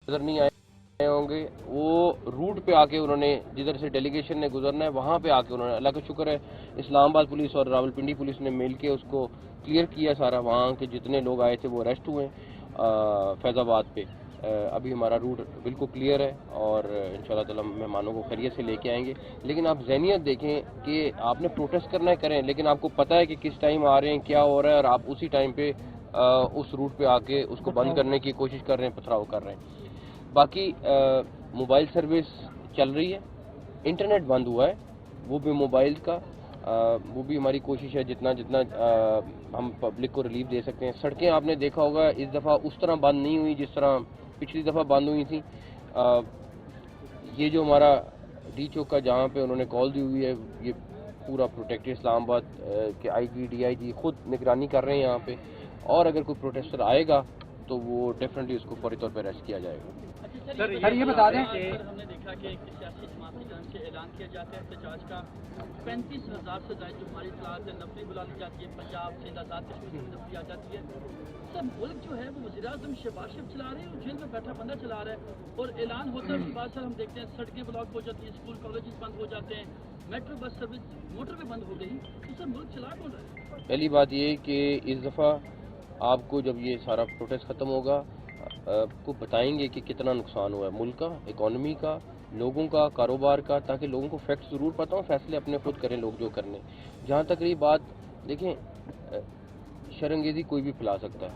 नजर नहीं आए होंगे, वो रूट पे आके उन्होंने जिधर से डेलीगेशन ने गुजरना है वहाँ पे आके उन्होंने, अल्लाह का शुक्र है इस्लामाबाद पुलिस और रावलपिंडी पुलिस ने मिल के उसको क्लियर किया सारा। वहाँ के जितने लोग आए थे वो अरेस्ट हुए फैज़ाबाद पे। अभी हमारा रूट बिल्कुल क्लियर है और इंशाल्लाह ताला मेहमानों को खैरियत से लेके आएंगे। लेकिन आप ज़हनियत देखें कि आपने प्रोटेस्ट करना है करें, लेकिन आपको पता है कि किस टाइम आ रहे हैं, क्या हो रहा है, और आप उसी टाइम पे उस रूट पे आके उसको बंद करने की कोशिश कर रहे हैं, पथराव कर रहे हैं। बाकी मोबाइल सर्विस चल रही है, इंटरनेट बंद हुआ है, वो भी मोबाइल का, वो भी हमारी कोशिश है जितना जितना हम पब्लिक को रिलीफ दे सकते हैं। सड़कें आपने देखा होगा इस दफ़ा उस तरह बंद नहीं हुई जिस तरह पिछली दफ़ा बंद हुई थी। ये जो हमारा डी चौक का जहाँ पे उन्होंने कॉल दी हुई है, ये पूरा प्रोटेक्टेड इस्लामाबाद के आईजी DIG खुद निगरानी कर रहे हैं यहाँ पे, और अगर कोई प्रोटेस्टर आएगा तो वो डेफिनेटली उसको फौरी तौर पर अरेस्ट किया जाएगा। सर ये बता दें कि हमने देखा कि एक सियासी जमात की तरफ से ऐलान किया जाता है एहतजाज का, 35,000 से ज़्यादा जो हमारी इतलात है नफरी बुला ली जाती है, पंजाब से आज़ाद कश्मीर की नफरी आ जाती है। सर मुल्क जो है वो वज़ीर-ए-आज़म शहबाज शरीफ चला रहे हैं और जेल में बैठा बंदा चला रहा है, और ऐलान होता है उसके बाद सर हम देखते हैं सड़कें ब्लॉक हो जाती हैं, स्कूल कॉलेज बंद हो जाते हैं, मेट्रो बस सर्विस मोटरवे बंद हो गई। तो सर मुल्क चला कौन रहा है? पहली बात ये कि इस दफ़ा आपको जब ये सारा प्रोटेस्ट ख़त्म होगा आपको बताएंगे कि कितना नुकसान हुआ है मुल्क का, इकॉनमी का, लोगों का, कारोबार का, ताकि लोगों को फैक्ट ज़रूर पता हो, फैसले अपने खुद करें लोग जो करने। जहाँ तक रही बात, देखें शर्मंगेज़ी कोई भी फैला सकता है।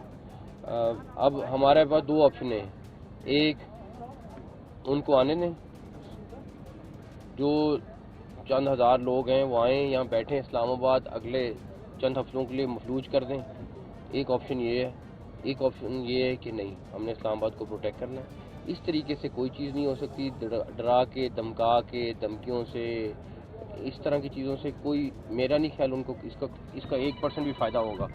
अब हमारे पास दो ऑप्शन हैं, एक उनको आने दें, जो चंद हज़ार लोग हैं वो आएँ यहाँ बैठें इस्लामाबाद, अगले चंद हफ्तों के लिए मफलूज कर दें, एक ऑप्शन ये है। एक ऑप्शन ये है कि नहीं, हमने इस्लामाबाद को प्रोटेक्ट करना है। इस तरीके से कोई चीज़ नहीं हो सकती, डरा के, धमका के, धमकियों से, इस तरह की चीज़ों से कोई, मेरा नहीं ख्याल उनको इसका 1% भी फ़ायदा होगा,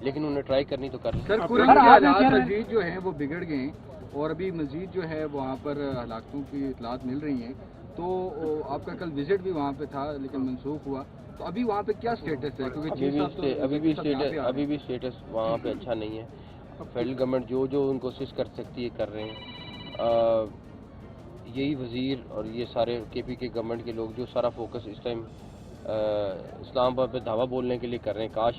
लेकिन उन्हें ट्राई करनी तो कर लें। सर कुछ हालात मजीद जो हैं वो बिगड़ गए और अभी मजीद जो है वहाँ पर हलाकतों की इतलात मिल रही हैं, तो आपका कल विजिट भी वहाँ पे था लेकिन मनसूख हुआ, तो अभी वहाँ पे क्या स्टेटस है? क्योंकि अभी भी स्टेटस वहाँ पे अच्छा नहीं है। फेडरल गवर्नमेंट जो उनको असिस्ट कर सकती है कर रहे हैं। यही वज़ीर और ये सारे KPK गवर्नमेंट के लोग जो सारा फोकस इस टाइम इस्लामाबाद पे धावा बोलने के लिए कर रहे हैं, काश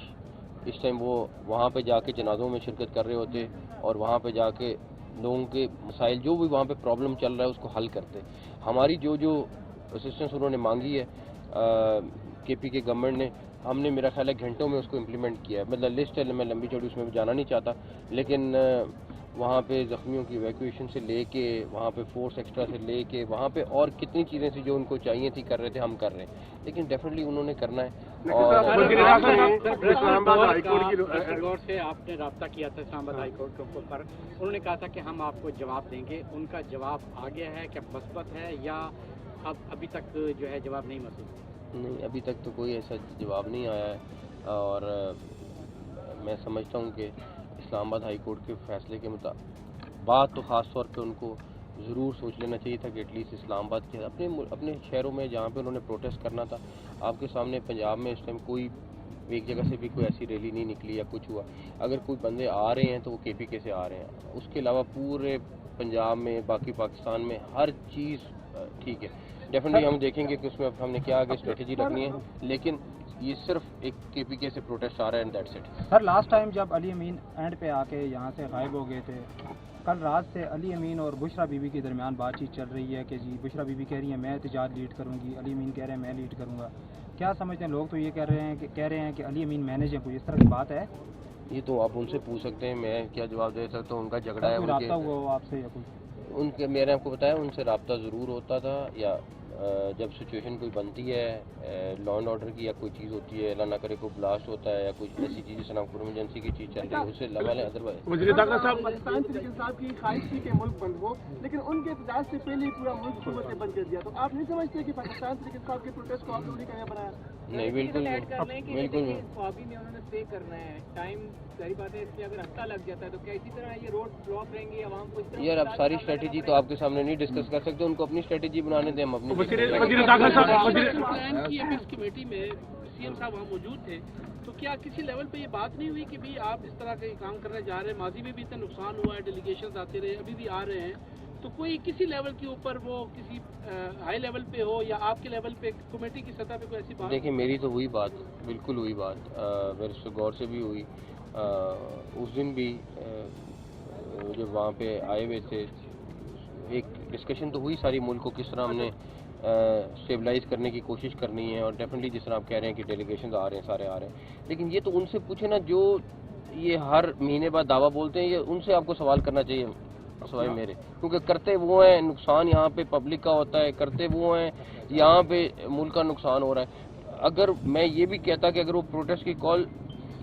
इस टाइम वो वहाँ पे जाके जनाज़ों में शिरकत कर रहे होते और वहाँ पे जाके लोगों के मसाइल जो भी वहाँ पे प्रॉब्लम चल रहा है उसको हल करते। हमारी जो असिस्टेंस उन्होंने मांगी है KPK गवर्नमेंट ने, हमने मेरा ख्याल है घंटों में उसको इम्प्लीमेंट किया है। मतलब लिस्ट है, मैं लंबी चौड़ी उसमें भी जाना नहीं चाहता, लेकिन वहाँ पे ज़ख्मियों की इवैक्यूएशन से लेके, वहाँ पे फोर्स एक्स्ट्रा से लेके, वहाँ पे और कितनी चीज़ें थी जो उनको चाहिए थी कर रहे थे, हम कर रहे हैं, लेकिन डेफिनेटली उन्होंने करना है। और गौर से आपने रब्ता किया था इस्लामाबाद हाई कोर्ट पर, उन्होंने कहा था कि हम आपको जवाब देंगे, उनका जवाब आ गया है क्या मस्बत है या अब अभी तक जो है जवाब नहीं मौजूद? नहीं, अभी तक तो कोई ऐसा जवाब नहीं आया है, और मैं समझता हूँ कि इस्लामाबाद हाई कोर्ट के फैसले के मुताबिक बात तो ख़ास तौर पे उनको ज़रूर सोच लेना चाहिए था कि एटलीस्ट इस्लामाबाद के अपने शहरों में जहाँ पे उन्होंने प्रोटेस्ट करना था, आपके सामने पंजाब में इस टाइम कोई एक जगह से भी कोई ऐसी रैली नहीं निकली या कुछ हुआ। अगर कोई बंदे आ रहे हैं तो वो KPK से आ रहे हैं, उसके अलावा पूरे पंजाब में, बाकी पाकिस्तान में हर चीज़ ठीक है। डेफिनेटली हम देखेंगे कि उसमें हमने क्या आगे स्ट्रेटजी रखनी है, लेकिन ये सिर्फ एक KPK से प्रोटेस्ट आ रहा है and that's it. Sir last time जब अली अमीन एंड पे आके यहाँ से गायब हो गए थे, कल रात से अली अमीन और बुशरा बीबी के दरमियान बातचीत चल रही है कि जी बुशरा बीबी कह रही है मैं एहतजाज लीड करूँगी, अली अमीन कह रहे हैं मैं लीड करूँगा। क्या समझते हैं लोग? तो ये कह रहे हैं कि अली अमीन मैनेज है, कोई इस तरह की बात है? ये तो आप उनसे पूछ सकते हैं, मैं क्या जवाब दे सकता हूँ। उनका झगड़ा है, रब्ता हुआ आपसे या कुछ? उनके, मैंने आपको बताया उनसे रब्ता ज़रूर होता था, या जब सिचुएशन कोई बनती है लॉ एंड ऑर्डर की या कोई चीज़ होती है, अल्लाह ना करे कोई ब्लास्ट होता है या कोई ऐसी चीज़ जिससे नाम इमरजेंसी की चीज़ चल रही है, उससे लगा अदरवाइज। पाकिस्तान तरीके साहब की ख्वाहिश थी कि मुल्क बंद हो, लेकिन उनके एहतजाज से पहले ही पूरा मुल्क हुकूमत ने बंद कर दिया, तो आप नहीं समझते कि पाकिस्तान तरीके साहब के प्रोटेस्ट को आप लोगों ने बनाया? नहीं, बिल्कुल बिल्कुल स्वाबी में उन्होंने स्टे करना है, टाइम सारी बात है, इसलिए अगर हफ्ता लग जाता है तो क्या इसी तरह ये रोड ब्लॉक रहेंगे आवाम को? यार अब सारी स्ट्रेटेजी तो आपके सामने नहीं डिस्कस कर सकते, उनको अपनी स्ट्रेटेजी बनाने दें, हम अपनी। प्लान की एपिक्स कमेटी में CM साहब वहाँ मौजूद थे, तो क्या किसी लेवल पे ये बात नहीं हुई कि भी आप इस तरह के काम करने जा रहे हैं? माजी में भी इतना नुकसान हुआ है, डेलीगेशन आते रहे, अभी भी आ रहे हैं, तो कोई किसी लेवल के ऊपर वो किसी हाई लेवल पे हो या आपके लेवल पे कमेटी की सतह पे कोई ऐसी बात? देखिए मेरी तो हुई बात, बिल्कुल हुई बात, मेरे से गौर से भी हुई। उस दिन भी जब वहाँ पे आए हुए थे एक डिस्कशन तो हुई सारी मुल्क को किस तरह हमने स्टेबलाइज करने की कोशिश करनी है, और डेफिनेटली जिस तरह आप कह रहे हैं कि डेलीगेशन आ रहे हैं, सारे आ रहे हैं, लेकिन ये तो उनसे पूछे ना जो ये हर महीने बाद दावा बोलते हैं, ये उनसे आपको सवाल करना चाहिए सवाल मेरे, क्योंकि करते वो हैं, नुकसान यहाँ पे पब्लिक का होता है, करते वो हैं, यहाँ पे मुल्क का नुकसान हो रहा है। अगर मैं ये भी कहता कि अगर वो प्रोटेस्ट की कॉल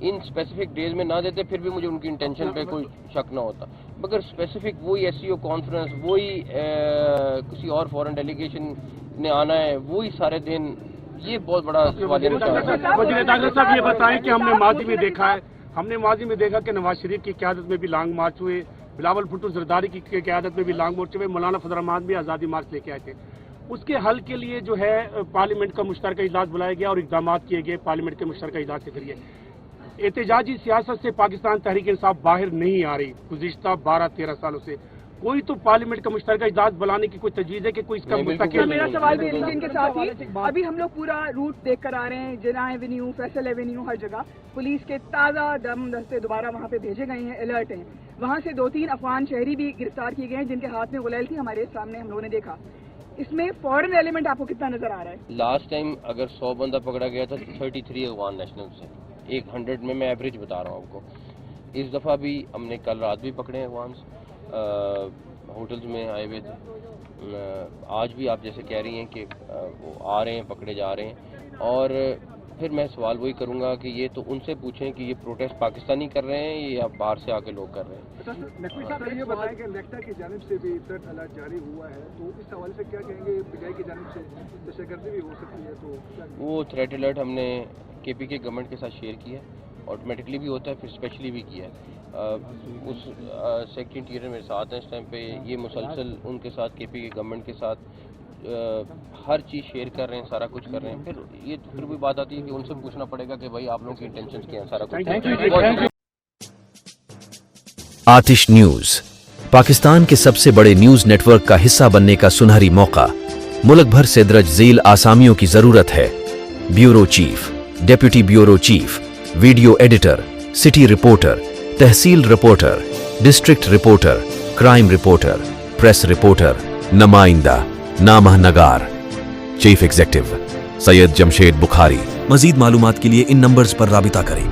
इन स्पेसिफिक डेज में ना देते फिर भी मुझे उनकी इंटेंशन पे कोई शक ना होता, मगर स्पेसिफिक वही एससीओ कॉन्फ्रेंस, वही किसी और फॉरेन डेलीगेशन ने आना है, वही सारे दिन, ये बहुत बड़ा सवाल है। वज़ीर दाखिला साहब ये बताएं कि हमने माजी में देखा कि नवाज शरीफ की क़यादत में भी लॉन्ग मार्च हुए, बिलावल भुट्टो जरदारी की क़यादत में भी लॉन्ग मार्च हुए, मौलाना फजल रहमान भी आज़ादी मार्च लेके आए थे। उसके हल के लिए जो है पार्लियामेंट का मुश्तरका इजलास बुलाया गया और इक़दाम किए गए पार्लियामेंट के मुश्तरका इजलास के जरिए। एहतजाजी सियासत से पाकिस्तान तहरीक इंसाफ बाहर नहीं आ रही गुज़िश्ता 12-13 सालों से। कोई तो पार्लियामेंट का मुश्तरका इजलास बुलाने की कोई तजवीज़ है कि कोई इसका मुस्तकिल? मेरा सवाल भी इनके साथ ही, अभी हम लोग पूरा रूट देख कर आ रहे हैं, जिना एवेन्यू, फैसल एवेन्यू, हर जगह पुलिस के ताज़ा दम दस्ते दोबारा वहाँ पे भेजे गए हैं, अलर्ट हैं। वहाँ से 2-3 अफगान शहरी भी गिरफ्तार किए गए हैं जिनके हाथ में गुलेल थी, हमारे सामने हम लोगों ने देखा। इसमें फॉरेन एलिमेंट आपको कितना नजर आ रहा है? लास्ट टाइम अगर 100 बंदा पकड़ा गया था 33 अफगान नेशनल से, 100 में मैं एवरेज बता रहा हूँ आपको। इस दफ़ा भी हमने कल रात भी पकड़े हैं अफगान, होटल्स में आए हुए थे। आज भी आप जैसे कह रही हैं कि वो आ रहे हैं, पकड़े जा रहे हैं, और फिर मैं सवाल वही करूंगा कि ये तो उनसे पूछें कि ये प्रोटेस्ट पाकिस्तानी कर रहे हैं या बाहर से आके लोग कर रहे हैं। नकवी साहब ये बताएं कि नेक्टा की जानिब से भी थ्रेट अलर्ट जारी हुआ है, तो इस हवाले से क्या कहेंगे? पीटीआई की जानिब से दहशतगर्दी भी हो सकती है, तो वो थ्रेट अलर्ट हमने केपीके गवर्नमेंट के साथ शेयर किया, ऑटोमेटिकली भी होता है, फिर स्पेशली भी किया है। उस सेक्रेटरी इंटीरियर मेरे साथ हैं इस टाइम पे, ये मुसलसल उनके साथ केपीके गवर्नमेंट के साथ हर चीज़ शेयर कर रहे हैं, सारा कुछ कर रहे हैं। फिर भी बात आती है कि उनसे पूछना पड़ेगा कि भाई आप लोगों की इंटेंशंस क्या हैं, सारा कुछ। आतिश न्यूज पाकिस्तान के सबसे बड़े न्यूज नेटवर्क का हिस्सा बनने का सुनहरी मौका। मुल्क भर से दर्ज झेल आसामियों की जरूरत है। Bureau chief, deputy bureau chief, video editor, city reporter, tehsil reporter, district reporter, crime reporter, press reporter, नुमाइंदा, नामह नगार। Chief executive Syed Jamshed Bukhari. मजीद मालूमात के लिए इन नंबर्स पर राबिता करें।